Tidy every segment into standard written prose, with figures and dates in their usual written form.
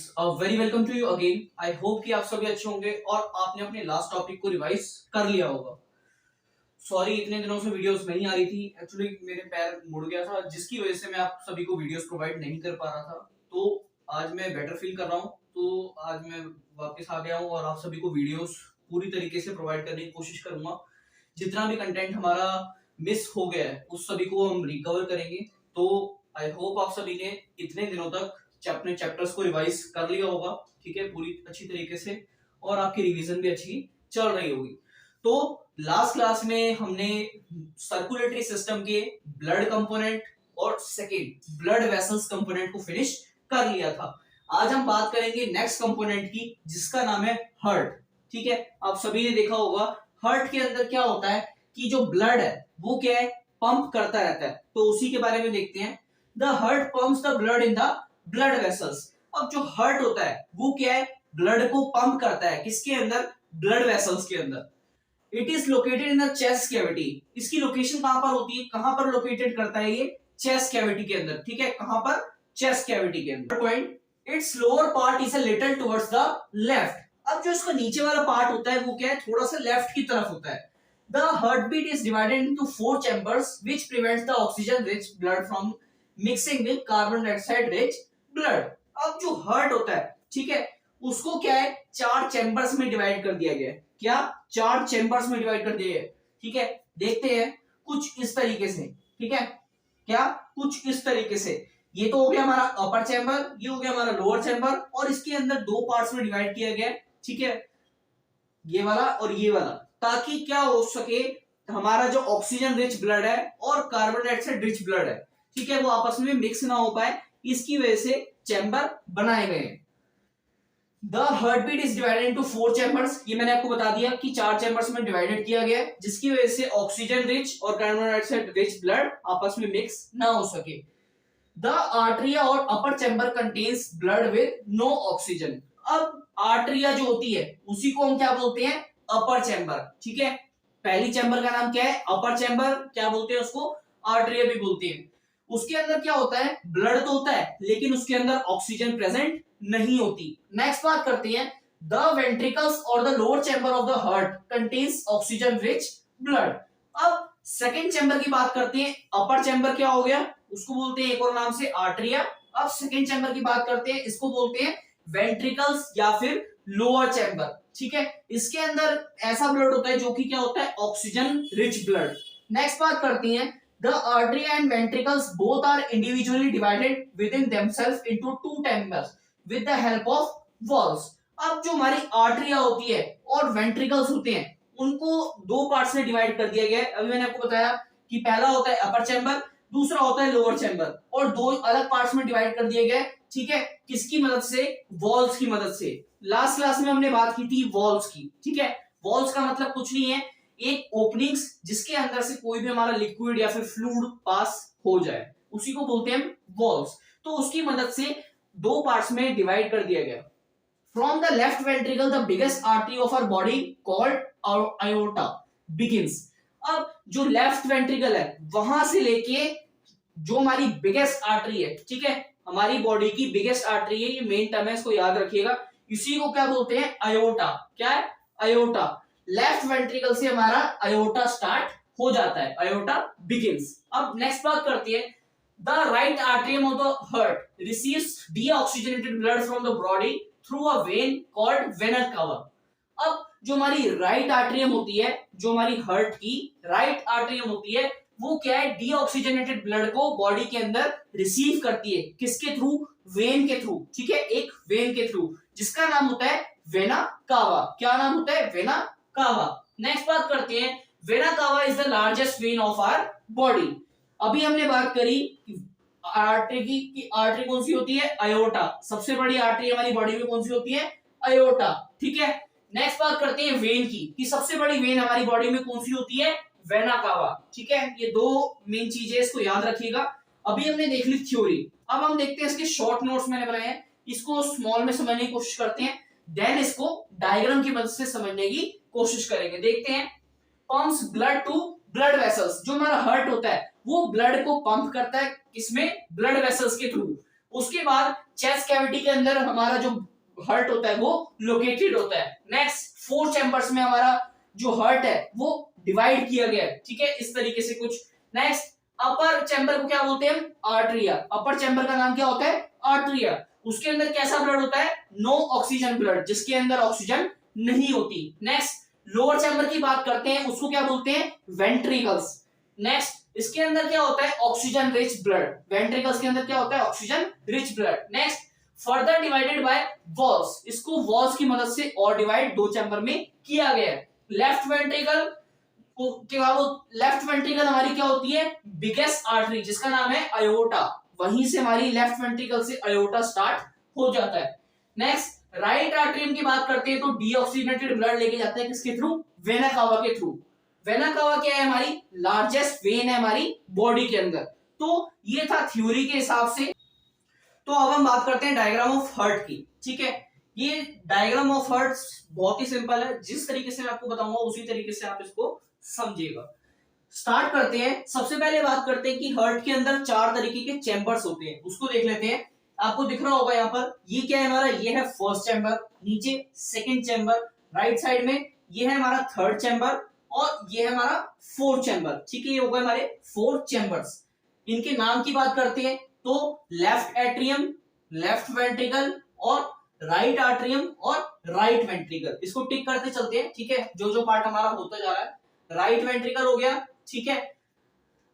Very welcome to you again. I hope कि आप सभी अच्छे होंगे और आपने अपने लास्ट टॉपिक को रिवाइज कर लिया होगा। सॉरी इतने दिनों से वीडियोस नहीं आ रही थी, एक्चुअली मेरे पैर मुड़ गया था जिसकी वजह से मैं आप सभी को वीडियोस प्रोवाइड नहीं कर पा रहा था। तो आज मैं बेटर फील कर रहा हूँ, तो आज मैं वापस आ गया हूँ और आप सभी को वीडियोस पूरी तरीके से प्रोवाइड करने की कोशिश करूंगा। जितना भी कंटेंट हमारा मिस हो गया है उस सभी को हम रिकवर करेंगे। तो आई होप आप सभी ने इतने दिनों तक अपने चैप्टर्स को रिवाइज कर लिया होगा, ठीक है, पूरी अच्छी तरीके से, और आपकी रिवीजन भी अच्छी चल रही होगी। तो लास्ट क्लास में हमने सर्कुलेटरी सिस्टम के ब्लड कंपोनेंट और सेकेंड ब्लड वेसल्स कंपोनेंट को फिनिश कर लिया था। आज हम बात करेंगे नेक्स्ट कंपोनेंट की जिसका नाम है हार्ट। ठीक है, आप सभी ने देखा होगा हार्ट के अंदर क्या होता है कि जो ब्लड है वो क्या है, पंप करता रहता है। तो उसी के बारे में देखते हैं। The heart pumps the blood in the blood vessels. अब जो हार्ट होता है वो क्या है, ब्लड को पंप करता है किसके अंदर, ब्लड वेसल्स के अंदर। It is located in the chest cavity. इसकी लोकेशन कहां पर होती है, कहां पर लोकेटेड करता है ये, चेस्ट कैविटी के अंदर। ठीक है, कहां पर, चेस्ट कैविटी के अंदर। Point, it's lower part is a little towards the left. अब जो इसका नीचे वाला पार्ट होता है वो क्या है, थोड़ा सा लेफ्ट की तरफ होता है। The heartbeat is divided into 4 chambers which prevents the oxygen rich blood from mixing with carbon dioxide rich blood. अब जो हार्ट होता है, ठीक है, उसको क्या है, 4 चैम्बर्स में डिवाइड कर दिया गया है। क्या, 4 चैम्बर्स में डिवाइड कर दिया गया है। ठीक है, देखते हैं कुछ इस तरीके से। ठीक है, क्या, कुछ इस तरीके से। ये तो हो गया हमारा अपर चैम्बर, ये हो गया हमारा लोअर चैम्बर, और इसके अंदर 2 पार्ट्स में डिवाइड किया गया है। ठीक है, ये वाला और ये वाला, ताकि क्या हो सके, हमारा जो ऑक्सीजन रिच ब्लड है और कार्बन डाइऑक्साइड रिच ब्लड है, ठीक है, वो आपस में मिक्स ना हो पाए, इसकी वजह से चैम्बर बनाए गए हैं। The heartbeat is divided into 4 chambers. ये मैंने आपको बता दिया कि 4 चैम्बर्स में डिवाइडेड किया गया है, जिसकी वजह से ऑक्सीजन रिच और कार्बन डाइऑक्साइड रिच ब्लड आपस में मिक्स ना हो सके। द आर्टरिया और upper chamber contains blood with no oxygen. अब आर्टरिया जो होती है उसी को हम क्या बोलते हैं, अपर चैम्बर। ठीक है, पहली चैम्बर का नाम क्या है, अपर चैम्बर, क्या बोलते हैं उसको, आर्टरिया भी बोलते हैं। उसके अंदर क्या होता है, ब्लड तो होता है लेकिन उसके अंदर ऑक्सीजन प्रेजेंट नहीं होती। नेक्स्ट बात करते हैं, द वेंट्रिकल्स और the lower chamber of the heart contains oxygen rich blood. अब सेकेंड चैम्बर की बात करते हैं। अपर चैम्बर क्या हो गया, उसको बोलते हैं एक और नाम से आर्टरिया। अब सेकेंड चैम्बर की बात करते हैं, इसको बोलते हैं वेंट्रिकल्स या फिर लोअर चैम्बर। ठीक है, इसके अंदर ऐसा ब्लड होता है जो कि क्या होता है, ऑक्सीजन रिच ब्लड। नेक्स्ट बात करते हैं, the artery and ventricles both are individually divided within themselves into 2 chambers with the help of valves। अब जो हमारी आर्टरिया होती है और वेंट्रिकल्स होते हैं उनको 2 पार्ट्स में डिवाइड कर दिया गया है। अभी मैंने आपको बताया कि पहला होता है अपर चैम्बर, दूसरा होता है लोअर चैम्बर, और 2 अलग पार्ट्स में डिवाइड कर दिए गए। ठीक है, किसकी मदद से, वॉल्व्स की मदद से। लास्ट क्लास में हमने बात की थी वॉल्व्स की। ठीक है, वॉल्व्स का मतलब कुछ नहीं है, एक ओपनिंग्स जिसके अंदर से कोई भी हमारा लिक्विड या फिर फ्लूइड पास हो जाए, उसी को बोलते हैं वॉल्व्स। तो उसकी मदद से 2 पार्ट्स में डिवाइड कर दिया गया। From the left ventricle the biggest artery of our body called aorta begins. अब जो लेफ्ट वेंट्रिकल है वहां से लेके जो हमारी बिगेस्ट आर्टरी है, ठीक है, हमारी बॉडी की बिगेस्ट आर्टरी है, ये मेन टर्म है, इसको याद रखिएगा। इसी को क्या बोलते हैं, आयोटा। क्या है, आयोटा। लेफ्ट वेंट्रिकल से हमारा आयोटा स्टार्ट हो जाता है, आयोटा बिगिंस। अब नेक्स्ट बात करते हैं, the right atrium of the heart receives deoxygenated blood from the body through a when called vena cava. अब जो हमारी राइट आर्टरियम होती है, जो हमारी हार्ट की राइट आर्टरियम होती है, वो क्या है, डीऑक्सीजनेटेड ब्लड को बॉडी के अंदर रिसीव करती है, किसके थ्रू, वेन के थ्रू। ठीक है, एक वेन के थ्रू जिसका नाम होता है वेना कावा। क्या नाम होता है, वेना कावा। नेक्स्ट बात करते हैं, vena cava is the largest vein of our body. अभी हमने बात करी आर्टरी की आर्टरी कौन सी होती है, आयोटा। सबसे बड़ी आर्टरी हमारी बॉडी में कौन सी होती है, आयोटा। ठीक है, नेक्स्ट बात करते हैं वेन की, कि सबसे बड़ी वेन हमारी बॉडी में कौन सी होती है, वेना कावा। ठीक है, ये 2 मेन चीजें, इसको याद रखिएगा। अभी हमने देख ली थ्योरी, अब हम देखते हैं इसके शॉर्ट नोट्स मैंने बनाए हैं, इसको स्मॉल में समझने की कोशिश करते हैं, देन इसको डायग्राम की मदद से समझने की कोशिश करेंगे। देखते हैं, pumps blood to blood vessels. जो हमारा हार्ट होता है वो ब्लड को पंप करता है, किसमें, ब्लड वेसल्स के थ्रू। उसके बाद चेस्ट कैविटी के अंदर हमारा जो हार्ट होता है वो लोकेटेड होता है। नेक्स्ट 4 चैम्बर्स में हमारा जो हार्ट है वो डिवाइड किया गया है, ठीक है, इस तरीके से कुछ। नेक्स्ट अपर चैम्बर को क्या बोलते हैं हम? आर्टरिया। अपर चैम्बर का नाम क्या होता है? आर्टरिया। उसके अंदर कैसा ब्लड होता है? नो ऑक्सीजन ब्लड, जिसके अंदर ऑक्सीजन नहीं होती। नेक्स्ट लोअर चैम्बर की बात करते हैं, उसको क्या बोलते हैं? वेंट्रिकल्स। नेक्स्ट इसके अंदर क्या होता है? Oxygen rich blood. वेंट्रिकल्स के अंदर क्या होता है? Oxygen rich blood. Next further divided by walls, इसको वॉल्स की मदद से और डिवाइड 2 चैम्बर में किया गया है। लेफ्ट वेंट्रिकल के बाद लेफ्ट वेंट्रिकल हमारी क्या होती है? बिगेस्ट आर्टरी, जिसका नाम है अयोर्टा। वहीं से हमारी लेफ्ट वेंट्रिकल से अयोर्टा स्टार्ट हो जाता है। नेक्स्ट राइट आर्टरियम की बात करते हैं तो डीऑक्सीजनेटेड ब्लड लेके जाता है किसके थ्रू? वेना कावा के थ्रू। वेना कावा क्या है? हमारी लार्जेस्ट वेन है हमारी बॉडी के अंदर। तो ये था थ्योरी के हिसाब से। तो अब हम बात करते हैं डायग्राम ऑफ हार्ट की, ठीक है। ये डायग्राम ऑफ हार्ट बहुत ही सिंपल है, जिस तरीके से मैं आपको बताऊंगा उसी तरीके से आप इसको समझिएगा। स्टार्ट करते हैं। सबसे पहले बात करते हैं कि हार्ट के अंदर 4 तरीके के चैम्बर्स होते हैं, उसको देख लेते हैं। आपको दिख रहा होगा यहाँ पर, ये क्या है हमारा? ये है फर्स्ट चैम्बर, नीचे सेकंड चैम्बर, राइट साइड में ये है हमारा थर्ड चैम्बर और ये है हमारा फोर्थ चैम्बर, ठीक है। ये हो गए हमारे 4 चैम्बर्स। इनके नाम की बात करते हैं तो लेफ्ट एट्रियम, लेफ्ट वेंट्रिकल और राइट आर्टरियम और राइट वेंट्रिकल। इसको टिक करते चलते हैं, ठीक है, जो जो पार्ट हमारा होता जा रहा है। राइट वेंट्रिकल हो गया, ठीक है,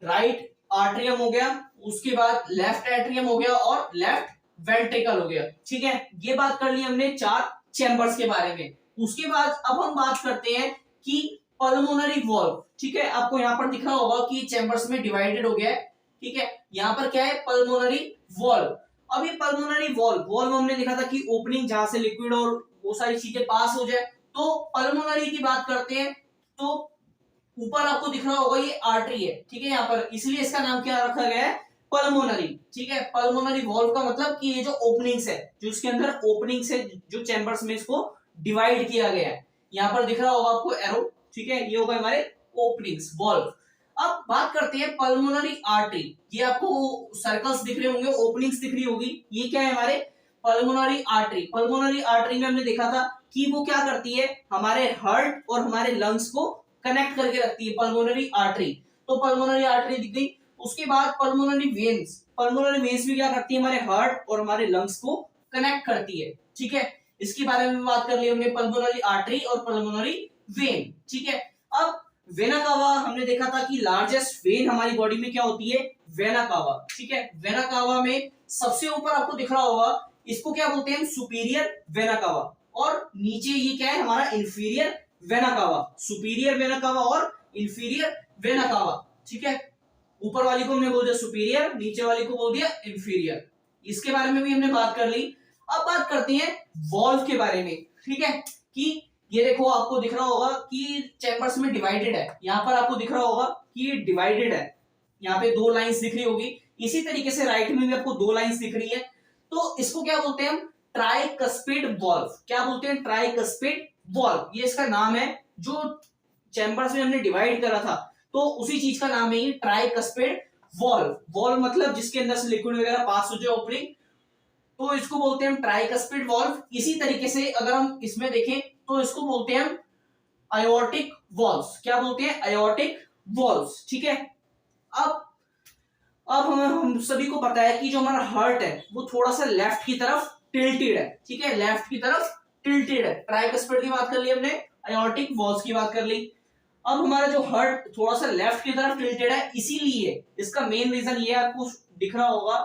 राइट आर्टरियम हो गया, उसके बाद लेफ्ट एट्रियम हो गया और लेफ्ट वेंट्रिकल हो गया, ठीक है। ये बात कर ली हमने 4 चैम्बर्स के बारे में। उसके बाद अब हम बात करते हैं कि पल्मोनरी वॉल्व, ठीक है। आपको यहाँ पर दिख रहा होगा कि चैम्बर्स में डिवाइडेड हो गया है, ठीक है। यहाँ पर क्या है? Pulmonary valve. अब ये पल्मोनरी वॉल्व हमने देखा था कि ओपनिंग जहां से लिक्विड और वो सारी चीजें पास हो जाए। तो पल्मोनरी की बात करते हैं तो ऊपर आपको दिख रहा होगा ये आर्टरी है, ठीक है, यहाँ पर, इसलिए इसका नाम क्या रखा गया है? पल्मोनरी, ठीक है। पल्मोनरी वॉल्व का मतलब कि ये जो ओपनिंग्स है, जो इसके अंदर ओपनिंग्स है, जो चैम्बर्स में इसको डिवाइड किया गया है, यहाँ पर दिख रहा होगा आपको एरो, ठीक है। ये होगा हमारे ओपनिंग्स, वॉल्व। अब बात करते हैं पल्मोनरी आर्टरी। ये आपको सर्कल्स दिख रहे होंगे, ओपनिंग्स दिख रही होगी, ये क्या है? हमारे पल्मोनरी आर्टरी। पल्मोनरी आर्टरी में हमने देखा था कि वो क्या करती है? हमारे हार्ट और हमारे लंग्स को कनेक्ट करके रखती है, पल्मोनरी आर्टरी। तो पल्मोनरी आर्टरी दिख गई। उसके बाद पल्मोनरी वेन्स। पल्मोनरी वेन्स भी क्या करती है? हमारे हार्ट और हमारे लंग्स को कनेक्ट करती है, ठीक है। इसके बारे में बात कर ली हमने, पल्मोनरी आर्टरी और पल्मोनरी वेन, ठीक है। अब वेना कावा हमने देखा था कि लार्जेस्ट वेन हमारी बॉडी में क्या होती है? वेना कावा, ठीक है। वेना कावा में सबसे ऊपर आपको दिख रहा होगा, इसको क्या बोलते हैं? Superior vena cava. और नीचे ये क्या है? हमारा inferior vena cava. Superior vena cava और इंफीरियर वेना कावा, ठीक है। ऊपर वाली को हमने बोल दिया सुपीरियर, नीचे वाली को बोल दिया इंफीरियर। इसके बारे में भी हमने बात कर ली। अब बात करते हैं वॉल्व के बारे में, ठीक है। कि ये देखो, आपको दिख रहा होगा कि चैम्बर्स में डिवाइडेड है। यहाँ पर आपको दिख रहा होगा कि ये डिवाइडेड है, यहाँ पे 2 लाइंस दिख रही होगी। इसी तरीके से राइट में भी आपको 2 लाइंस दिख रही है। तो इसको क्या बोलते हैं हम? Tricuspid valve. क्या बोलते हैं? ट्राइकस्पिड वॉल्व, ये इसका नाम है। जो चैम्बर्स में हमने डिवाइड करा था तो उसी चीज का नाम है ये ट्राइकस्पिड वॉल्व। वॉल्व मतलब जिसके अंदर से लिक्विड वगैरह पास हो जाए, ओपनिंग, तो इसको बोलते हैं हम ट्राइकस्पिड वॉल्व। इसी तरीके से अगर हम इसमें देखें तो इसको बोलते हैं हम आयोर्टिक वॉल्व्स। क्या बोलते हैं? आयोर्टिक वॉल्व्स, ठीक है। अब हम सभी को पता है कि जो हमारा हार्ट है वो थोड़ा सा लेफ्ट की तरफ टिल्टेड है, ठीक है, लेफ्ट की तरफ टिल्टेड है। ट्राइकस्पिड की बात कर ली हमने, आयोर्टिक वॉल्व्स की बात कर ली। अब हमारा जो हार्ट थोड़ा सा लेफ्ट की तरफ टिल्टेड है, इसीलिए इसका मेन रीजन ये आपको दिख रहा होगा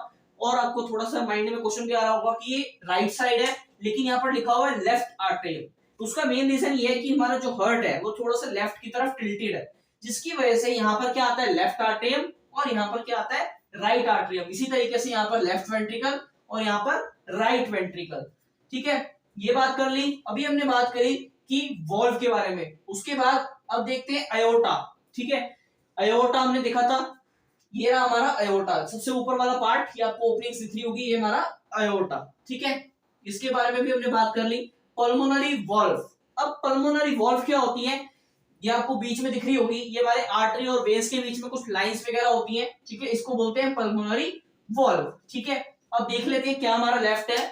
और आपको थोड़ा सा माइंड में क्वेश्चन भी आ रहा होगा कि ये राइट साइड है लेकिन यहाँ पर लिखा हुआ है लेफ्ट आर्टरियम। उसका मेन रीजन ये है कि हमारा जो हार्ट है वो थोड़ा सा लेफ्ट की तरफ टिल्टेड है, जिसकी वजह से यहाँ पर क्या आता है? लेफ्ट आर्टरियम, और यहाँ पर क्या आता है? Right atrium. इसी तरीके से यहाँ पर लेफ्ट वेंट्रिकल और यहाँ पर राइट वेंट्रिकल, ठीक है। ये बात कर ली। अभी हमने बात करी कि वॉल्व के बारे में। उसके बाद अब देखते हैं अयोर्टा, ठीक है। अयोर्टा हमने देखा था, ये रहा हमारा अयोर्टा, सबसे ऊपर वाला पार्ट, ये आपको ओपनिंग्स दिख रही होगी, ये हमारा अयोर्टा, ठीक है। इसके बारे में भी हमने बात कर ली। Pulmonary valve. अब पल्मोनरी वॉल्व क्या होती है? ये आपको बीच में दिख रही होगी, ये हमारे आर्टरी और वेन्स के बीच में कुछ लाइंस वगैरह होती हैं, ठीक है, इसको बोलते हैं पल्मोनरी वॉल्व, ठीक है। अब देख लेते हैं क्या हमारा लेफ्ट है।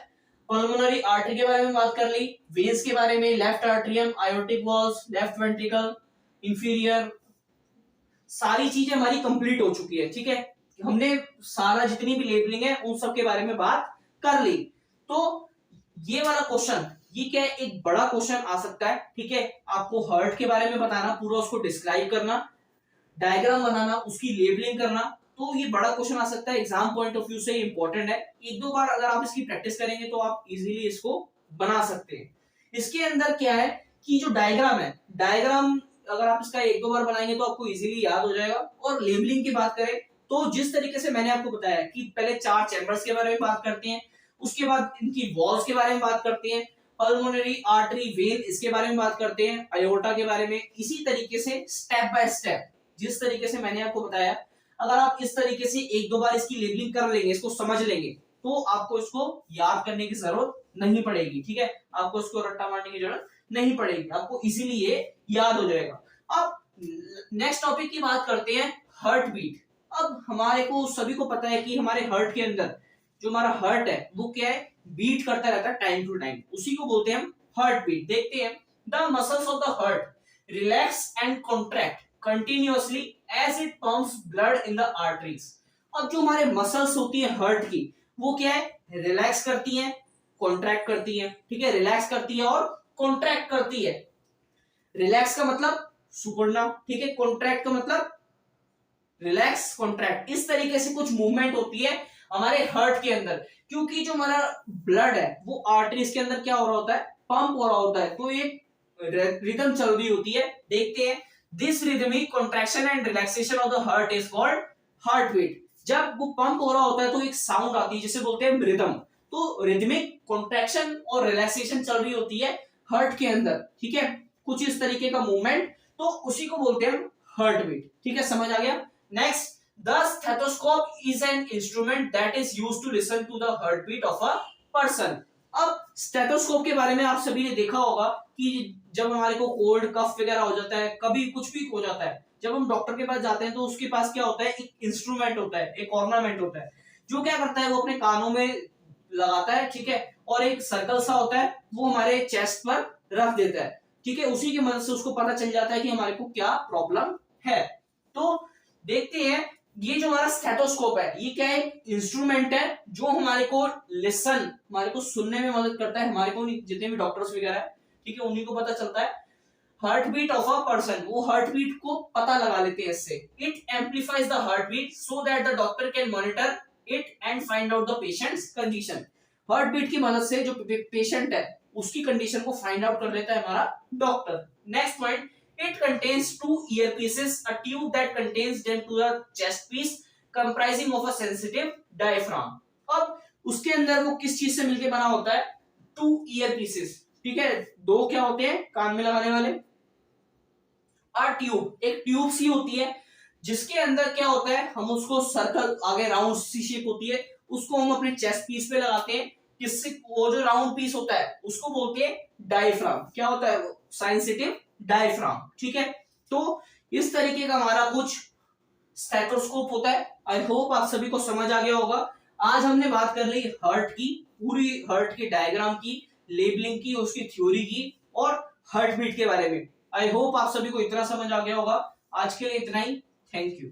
पल्मोनरी आर्टरी के बारे में बात कर ली, वेन्स के बारे में, left atrium, aortic walls, left ventricle, inferior, सारी चीजें हमारी कंप्लीट हो चुकी है। ठीक है, हमने सारा जितनी भी लेबलिंग है उन सब के बारे में बात कर ली। तो ये वाला क्वेश्चन, ये क्या है, एक बड़ा क्वेश्चन आ सकता है। ठीक है, आपको हार्ट के बारे में बताना, पूरा उसको डिस्क्राइब करना, डायग्राम बनाना, उसकी लेबलिंग करना। तो ये बड़ा क्वेश्चन आ सकता है, एग्जाम पॉइंट ऑफ व्यू से इंपॉर्टेंट है। एक दो बार अगर आप इसकी प्रैक्टिस करेंगे तो आप इजीली इसको बना सकते हैं। इसके अंदर क्या है कि जो डायग्राम है, डायग्राम अगर आप इसका एक दो बार बनाएंगे तो आपको इजीली याद हो जाएगा। और लेबलिंग की बात करें तो जिस तरीके से मैंने आपको बताया कि पहले 4 चैम्बर्स के बारे में बात करते हैं, उसके बाद इनकी वॉल्स के बारे में बात करते हैं, पल्मोनरी आर्टरी वेन इसके बारे में बात करते हैं, अयोर्टा के बारे में। इसी तरीके से स्टेप बाय स्टेप जिस तरीके से मैंने आपको बताया, अगर आप इस तरीके से एक दो बार इसकी लेबलिंग कर लेंगे, इसको समझ लेंगे, तो आपको इसको याद करने की जरूरत नहीं पड़ेगी। ठीक है, आपको इसको रट्टा मारने की जरूरत नहीं पड़ेगी, आपको इजीली ये याद हो जाएगा। अब नेक्स्ट टॉपिक की बात करते हैं, हार्ट बीट। अब हमारे को सभी को पता है कि हमारे हार्ट के अंदर जो हमारा हार्ट है वो क्या है, बीट करता रहता है टाइम टू टाइम, उसी को बोलते हैं हम हार्ट बीट। देखते हैं, the muscles of the heart relax and contract continuously as it pumps blood in the arteries. अब जो हमारे मसल्स होती है हार्ट की, वो क्या है, रिलैक्स करती हैं, कॉन्ट्रैक्ट करती हैं। ठीक है, रिलैक्स करती है और कॉन्ट्रैक्ट करती है। रिलैक्स का मतलब सिकुड़ना, ठीक है, कॉन्ट्रैक्ट का मतलब रिलैक्स कॉन्ट्रैक्ट। इस तरीके से कुछ मूवमेंट होती है हमारे हार्ट के अंदर, क्योंकि जो हमारा ब्लड है वो आर्टरीज के अंदर क्या हो रहा होता है, पंप हो रहा होता है, तो एक रिदम चल रही होती है। देखते हैं, this rhythmic contraction and relaxation of the heart is called heart beat. जब वो पंप हो रहा होता है तो एक साउंड आती है जिसे बोलते हैं रिदम। तो रिदमिक कॉन्ट्रैक्शन और रिलैक्सेशन चल रही होती है हार्ट के अंदर। ठीक है, कुछ इस तरीके का मूवमेंट, तो उसी को बोलते हैं हार्ट बीट। ठीक है, समझ आ गया। Next, the stethoscope is an instrument that is used to listen to the heartbeat of a person। अब स्टेथोस्कोप के बारे में आप सभी ने देखा होगा कि जब हमारे को कोल्ड कफ वगैरह हो जाता है, कभी कुछ भी हो जाता है, जब हम डॉक्टर के पास जाते हैं तो उसके पास क्या होता है, एक इंस्ट्रूमेंट होता है, एक ऑर्नामेंट होता है, जो क्या करता है, वो अपने कानों में लगाता है। ठीक है, और एक सर्कल सा होता है, वो हमारे चेस्ट पर रख देता है। ठीक है, उसी की मदद से उसको पता चल जाता है कि हमारे को क्या प्रॉब्लम है। तो देखते हैं, ये जो हमारा स्टेथोस्कोप है, ये क्या है, इंस्ट्रूमेंट है जो हमारे को लिसन, हमारे को सुनने में मदद करता है। हमारे को जितने भी डॉक्टर्स वगैरह है, ठीक है, उन्हीं को पता चलता है heart beat of a person, वो हार्ट बीट को पता लगा लेते हैं इससे। It amplifies the heart beat so that the doctor can monitor it and find out the patient's condition. Heart beat की मदद से जो पेशेंट है उसकी कंडीशन को फाइंड आउट कर लेता है हमारा doctor. Next point, it contains 2 earpieces, a tube that contains them to the chest piece comprising of a sensitive diaphragm। अब उसके अंदर वो किस चीज से मिलके बना होता है, 2 earpieces। ठीक है, दो क्या होते हैं कान में लगाने वाले, a tube, एक ट्यूब सी होती है जिसके अंदर क्या होता है, हम उसको सर्कल आगे राउंड सी शेप होती है, उसको हम अपने चेस्ट पीस पे लगाते हैं। किससे, वो जो राउंड पीस होता है उसको बोलते हैं डायफ्राम। क्या होता है वो, सेंसिटिव डायफ्राम। ठीक है, तो इस तरीके का हमारा कुछ स्टेथोस्कोप होता है। आई होप आप सभी को समझ आ गया होगा। आज हमने बात कर ली हार्ट की, पूरी हार्ट के डायग्राम की, लेबलिंग की, उसकी थ्योरी की और हार्ट बीट के बारे में। आई होप आप सभी को इतना समझ आ गया होगा। आज के लिए इतना ही, थैंक यू।